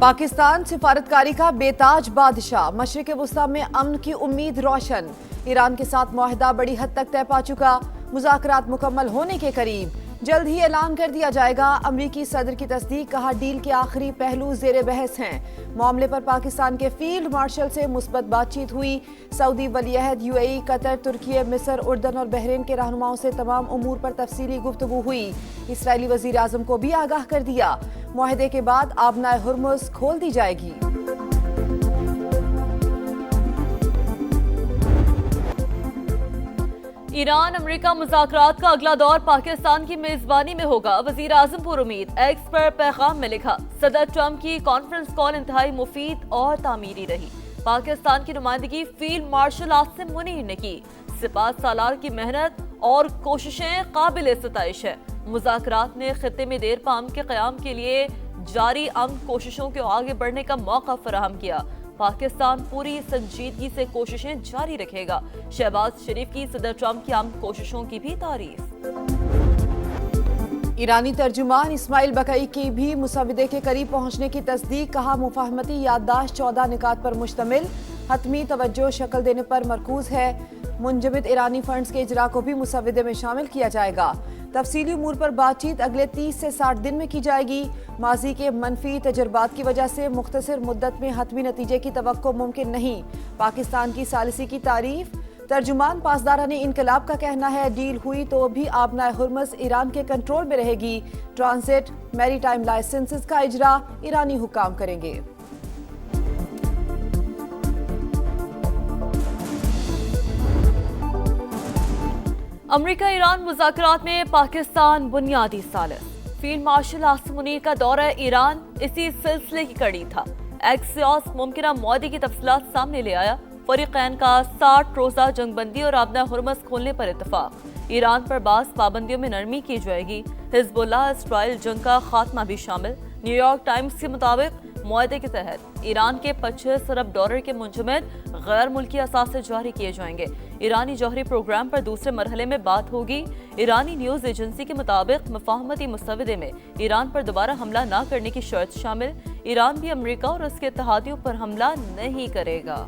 पाकिस्तान सिफारतकारी का बेताज बादशाह, मशरिक वस्ता में अमन की उम्मीद रोशन। ईरान के साथ मुआहदा बड़ी हद तक तय पा चुका, मुज़ाकरात मुकम्मल होने के करीब, जल्द ही ऐलान कर दिया जाएगा। अमरीकी सदर की तस्दीक, कहा डील के आखिरी पहलू ज़ेर बहस हैं। मामले पर पाकिस्तान के फील्ड मार्शल से मुस्बत बातचीत हुई। सऊदी वलीअहद, यूएई, कतर, तुर्की, मिस्र, उर्दन और बहरीन के रहनुमाओं से तमाम उमूर पर तफसीली गुफ्तगू हुई। इसराइली वज़ीर आज़म को भी आगाह कर दिया, मुआहदे के बाद आबनाए हुर्मुज़ खोल दी जाएगी। ईरान अमेरिका मुज़ाकरात का अगला दौर पाकिस्तान की मेजबानी में होगा, वज़ीर आज़म पर उम्मीद। एक्स पर पैगाम में लिखा, सदर ट्रंप की कॉन्फ्रेंस कॉल इंतहाई मुफीद और तामीरी रही। पाकिस्तान की नुमाइंदगी फील्ड मार्शल आसिम मुनीर ने की। सिपाह सालार की मेहनत और कोशिशें काबिल सताइश है। मुज़ाकरात ने खित्ते में देर पा अमन के क़याम के लिए जारी अमन कोशिशों के आगे बढ़ने का मौका फराहम किया। पाकिस्तान पूरी संजीदगी से कोशिशें जारी रखेगा। शहबाज शरीफ की सदर ट्रंप की अमन कोशिशों की भी तारीफ। ईरानी तर्जुमान इस्माइल बकई की भी मुसविदे के करीब पहुंचने की तस्दीक, कहा मुफाहमती याददाश्त 14 निकात पर मुश्तमिल, हतमी तवज्जो शक्ल देने पर मरकूज है। मुंजमद ईरानी फंड्स के इजरा को भी मुसविदे में शामिल किया जाएगा। तफसीली उमूर पर बातचीत अगले 30 से 60 दिन में की जाएगी। माजी के मनफी तजर्बात की वजह से मुख्तसर मुद्दत में हतमी नतीजे की तवक्को मुमकिन नहीं। पाकिस्तान की सालिसी की तारीफ। तर्जुमान पासदाराने इनकलाब का कहना है, डील हुई तो भी आबनाए हुर्मुज़ ईरान के कंट्रोल में रहेगी। ट्रांसिट मैरीटाइम लाइसेंसेस का इजरा ईरानी हुक्काम करेंगे। अमेरिका ईरान मुज़ाकरात में पाकिस्तान बुनियादी सालिस। फील्ड मार्शल आसिम मुनीर का दौरा ईरान इसी सिलसिले की कड़ी था। एक्सियोस मुमकिन मुआहदे की तफसीलात सामने ले आया। फरीकैन का 60 रोज़ा जंगबंदी और आबना हुर्मुज़ खोलने पर इत्तफाक। ईरान पर बास पाबंदियों में नरमी की जाएगी। हिज़्बुल्लाह इस्राइल जंग का खात्मा भी शामिल। न्यूयॉर्क टाइम्स के मुताबिक मुआहदे के तहत ईरान के 25 अरब डॉलर के मुंजमद गैर मुल्की असासे जारी किए जाएंगे। ईरानी जौहरी प्रोग्राम पर दूसरे मरहले में बात होगी। ईरानी न्यूज़ एजेंसी के मुताबिक मुफाहमती मुसविदे में ईरान पर दोबारा हमला न करने की शर्त शामिल। ईरान भी अमेरिका और उसके इत्तेहादियों पर हमला नहीं करेगा।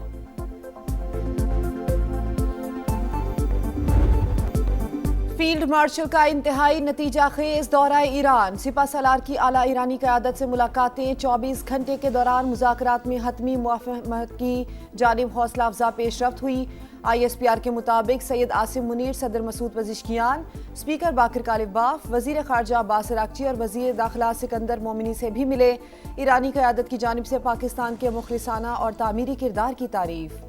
फील्ड मार्शल का इंतहाई नतीजा खेज दौरा ईरान। सिपा सालार की आला ईरानी क़यादत से मुलाकातें 24 घंटे के दौरान मुज़ाकरात में हतमी मुआफ़हत की जानिब हौसला अफजा पेशरफ्त हुई। ISPR के मुताबिक सैयद आसिम मुनीर, सदर मसूद पज़िशकियान, स्पीकर बाकर कालिबाफ, वज़ीर ख़ारजा अब्बास अराग़ची और वज़ीर दाखिला सिकंदर मोमिनी से भी मिले। ईरानी क़यादत की जानिब से पाकिस्तान के मुखलिसाना और तामीरी किरदार की तारीफ।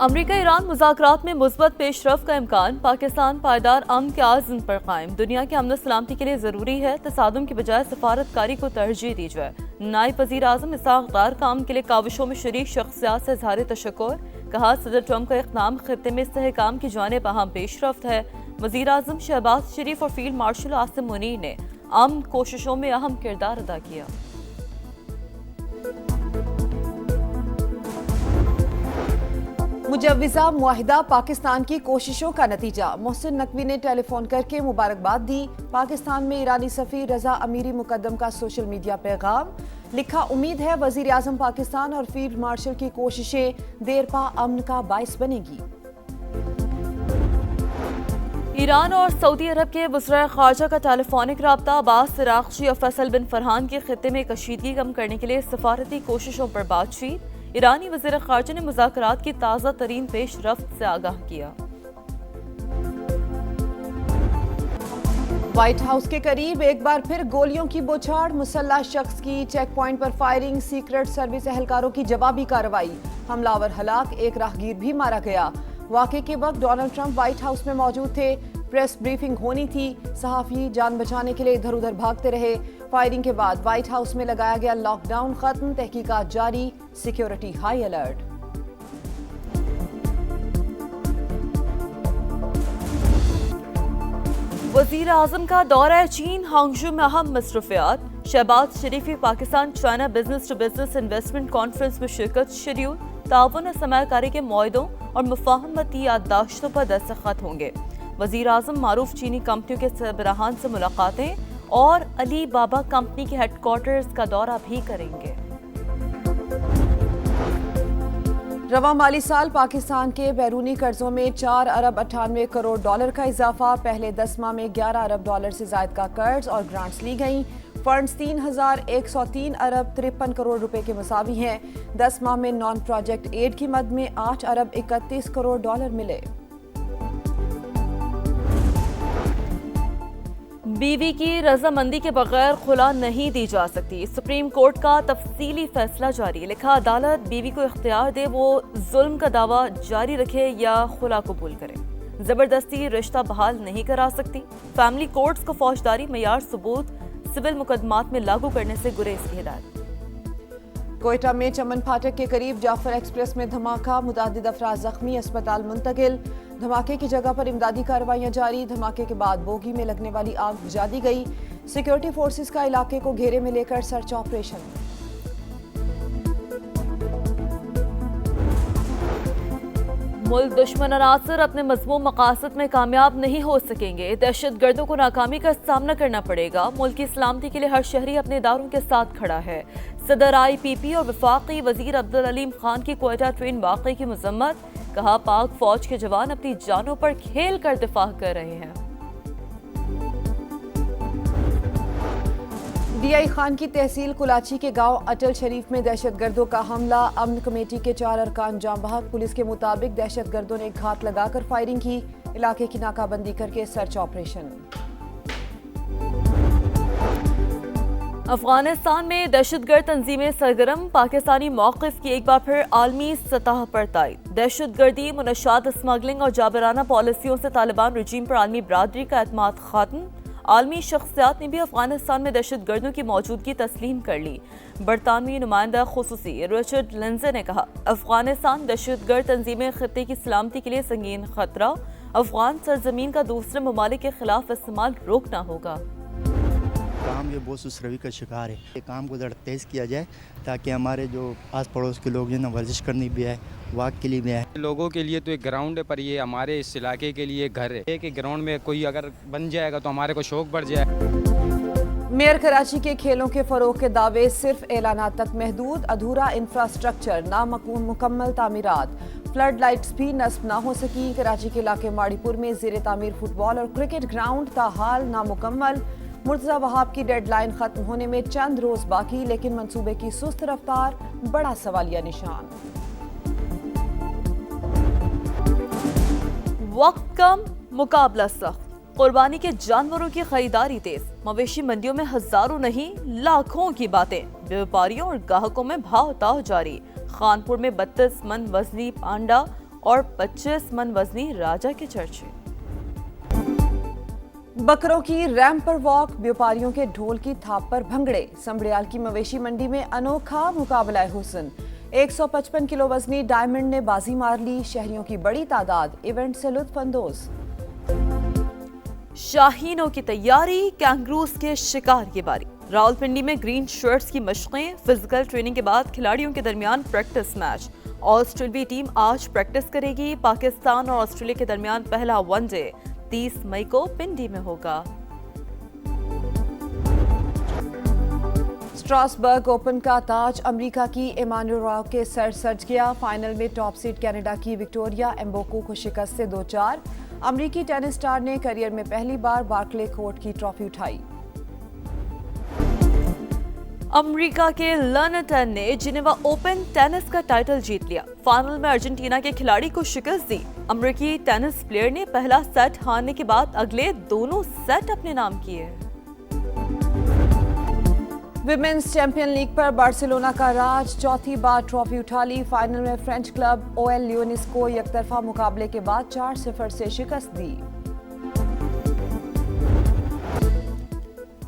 अमेरिका ईरान मुज़ाकरात में मुस्बत पेशरफ्त का इम्कान। पाकिस्तान पायदार अमन के आज़म पर कायम। दुनिया की अमन सलामती के लिए ज़रूरी है तसादुम की बजाय सफारतकारी को तरजीह दी जाए। नायब वज़ीर आज़म इसहाक़ डार का अमन के लिए काविशों में शरीक शख्सियात से इज़हार तशक्कुर। कहा सदर ट्रंप का इक़दाम खित्ते में इस्तेहकाम की जानिब अहम पेशरफ्त है। वज़ीर आज़म शहबाज शरीफ और फील्ड मार्शल आसिम मुनीर ने अमन कोशिशों में अहम किरदार अदा किया। मुजव्विज़ा मुआहिदा पाकिस्तान की कोशिशों का नतीजा। मोहसिन नकवी ने टेलीफोन करके मुबारकबाद दी। पाकिस्तान में ईरानी सफ़ीर रज़ा अमीरी मुकद्दम का सोशल मीडिया पैगाम। लिखा, उम्मीद है वज़ीर आज़म पाकिस्तान और फील्ड मार्शल की कोशिशें देरपा अमन का बाइस बनेगी। ईरान और सऊदी अरब के वज़ीर ख़ारजा का टेलीफोनिक रब्ता। अब्बास अराग़ची और फैसल बिन फरहान के खित्ते में कशीदगी कम करने के लिए सफारती कोशिशों पर बातचीत। ईरानी वज़ीर ख़ारजा ने मुज़ाकरात की ताज़ा तरीन पेशरफ्त से आगाह किया। व्हाइट हाउस के करीब एक बार फिर गोलियों की बौछार। मुसल्लह शख्स की चेक पॉइंट पर फायरिंग। सीक्रेट सर्विस एहलकारों की जवाबी कार्रवाई। हमलावर हलाक, एक राहगीर भी मारा गया। वाक़े के वक्त डोनाल्ड ट्रंप व्हाइट हाउस में मौजूद थे। प्रेस ब्रीफिंग होनी थी। सहाफ़ी जान बचाने के लिए इधर उधर भागते रहे। फायरिंग के बाद व्हाइट हाउस में लगाया गया लॉकडाउन खत्म। तहकीकात जारी। Security high alert. वज़ीर आज़म का दौरा चीन। हांगझू में अहम मसरूफियात। Shehbaz Sharif Pakistan China business to business investment conference में शिरकत शेड्यूल। ताउन और सरमायाकारी के मुआहदों और मुफाहमती याददाश्तों पर दस्तखत होंगे। وزیر اعظم معروف چینی کمپنیوں کے سربراہان سے ملاقاتیں اور علی بابا کمپنی کے ہیڈ کوارٹرز کا دورہ بھی کریں گے۔ رواں مالی سال پاکستان کے بیرونی قرضوں میں 4 ارب 98 کروڑ ڈالر کا اضافہ، پہلے 10 ماہ میں 11 ارب ڈالر سے زائد کا قرض اور گرانٹس لی گئیں۔ فنڈز 3103 ارب 53 کروڑ روپے کے مساوی ہیں۔ 10 ماہ میں نان پروجیکٹ ایڈ کی مد میں 8 ارب 31 کروڑ ڈالر ملے۔ بیوی کی رضامندی کے بغیر خلا نہیں دی جا سکتی، سپریم کورٹ کا تفصیلی فیصلہ جاری، لکھا عدالت بیوی کو اختیار دے وہ ظلم کا دعویٰ جاری رکھے یا خلا قبول کرے، زبردستی رشتہ بحال نہیں کرا سکتی۔ فیملی کورٹس کو فوجداری معیار ثبوت سول مقدمات میں لاگو کرنے سے گریز کی ہدایت۔ کوئٹہ میں چمن پھاٹک کے قریب جعفر ایکسپریس میں دھماکہ، متعدد افراد زخمی، اسپتال منتقل۔ دھماکے کی جگہ پر امدادی کارروائیاں جاری، دھماکے کے بعد بوگی میں لگنے والی آگ بجھا دی گئی، سیکیورٹی فورسز کا علاقے کو گھیرے میں لے کر سرچ آپریشن۔ ملک دشمن عناصر اپنے مذموم مقاصد میں کامیاب نہیں ہو سکیں گے، دہشت گردوں کو ناکامی کا سامنا کرنا پڑے گا، ملک کی سلامتی کے لیے ہر شہری اپنے اداروں کے ساتھ کھڑا ہے۔ صدر IPP اور وفاقی وزیر عبدالعلیم خان کی کوئٹہ ٹرین واقعے کی مذمت، کہا پاک فوج کے جوان اپنی جانوں پر کھیل کر دفاع کر رہے ہیں۔ DI خان کی تحصیل کلاچی کے گاؤں اٹل شریف میں دہشت گردوں کا حملہ، امن کمیٹی کے 4 ارکان جاں بحق، پولیس کے مطابق دہشت گردوں نے گھات لگا کر فائرنگ کی، علاقے کی ناکہ بندی کر کے سرچ آپریشن۔ افغانستان میں دہشت گرد تنظیمیں سرگرم، پاکستانی موقف کی ایک بار پھر عالمی سطح پر تائید، دہشت گردی، منشیات اسمگلنگ اور جابرانہ پالیسیوں سے طالبان رجیم پر عالمی برادری کا اعتماد ختم، عالمی شخصیات نے بھی افغانستان میں دہشت گردوں کی موجودگی تسلیم کر لی، برطانوی نمائندہ خصوصی رچرڈ لنزے نے کہا افغانستان دہشت گرد تنظیمیں خطے کی سلامتی کے لیے سنگین خطرہ، افغان سرزمین کا دوسرے ممالک کے خلاف استعمال روکنا ہوگا۔ کام یہ بہت سست روی کا شکار ہے، یہ کام کو ذرا تیز کیا جائے تاکہ ہمارے جو آس پڑوس کے لوگ ہیں نا ورزش کرنی بھی آئے، واک کے لیے بھی آئے۔ لوگوں کے لیے تو ایک گراؤنڈ ہے، پر یہ ہمارے اس علاقے کے لیے گھر ہے کہ گراؤنڈ میں کوئی اگر بن جائے گا تو ہمارے کو شوق بڑھ جائے۔ میئر کراچی کے کھیلوں کے فروغ کے دعوے صرف اعلانات تک محدود، ادھورا انفراسٹرکچر، نامکمل تعمیرات، فلڈ لائٹس بھی نصب نہ ہو سکی۔ کراچی کے علاقے ماڑی پور میں زیر تعمیر فٹ بال اور کرکٹ گراؤنڈ تاحال نامکمل، مرتضی وہاب کی ڈیڈ لائن ختم ہونے میں چند روز باقی، لیکن منصوبے کی سست رفتار بڑا سوالیہ نشان۔ وقت کم، مقابلہ سخت، قربانی کے جانوروں کی خریداری تیز، مویشی منڈیوں میں ہزاروں نہیں لاکھوں کی باتیں، بیوپاریوں اور گاہکوں میں بھاؤ تاؤ جاری، خانپور میں 32 من وزنی پانڈا اور 25 من وزنی راجا کے چرچے۔ بکروں کی ریمپ پر واک، بیوپاریوں کے ڈھول کی تھاپ پر بھنگڑے، سمبڑیال کی مویشی منڈی میں انوکھا مقابلہ حسن، 155 کلو وزنی ڈائمنڈ نے بازی مار لی، شہریوں کی بڑی تعداد ایونٹ سے لطف اندوز۔ شاہینوں کی تیاری، کینگروز کے شکار کی باری، راولپنڈی میں گرین شرٹس کی مشقیں، فزیکل ٹریننگ کے بعد کھلاڑیوں کے درمیان پریکٹس میچ، آسٹریلوی ٹیم آج پریکٹس کرے گی، پاکستان اور آسٹریلیا کے درمیان پہلا ون ڈے 30 مئی کو پنڈی میں ہوگا۔ اسٹراسبرگ اوپن کا تاج امریکہ کی ایمانوئل راو کے سر سج گیا، فائنل میں ٹاپ سیڈ کینیڈا کی وکٹوریا ایمبوکو کو شکست سے 2-4، امریکی ٹینس سٹار نے کیریئر میں پہلی بار بارکلے کورٹ کی ٹرافی اٹھائی۔ امریکہ کے لرنٹن نے جنیوا اوپن ٹینس کا ٹائٹل جیت لیا، فائنل میں ارجنٹینا کے کھلاڑی کو شکست دی، امریکی ٹینس پلیئر نے پہلا سیٹ ہارنے کے بعد اگلے دونوں سیٹ اپنے نام کیے۔ ویمنز چیمپئن لیگ پر بارسلونا کا راج، چوتھی بار ٹرافی اٹھا لی، فائنل میں فرینچ کلب OL لیونس کو یک طرفہ مقابلے کے بعد 4-0 سے شکست دی۔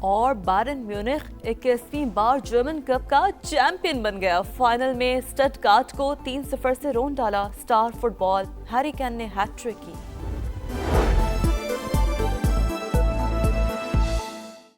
اور بائرن میونخ 21ویں بار جرمن کپ کا چیمپئن بن گیا، فائنل میں اسٹٹگارٹ کو 3-0 سے رون ڈالا، سٹار فٹ بال ہیری کین نے ہیٹ ٹرک کی۔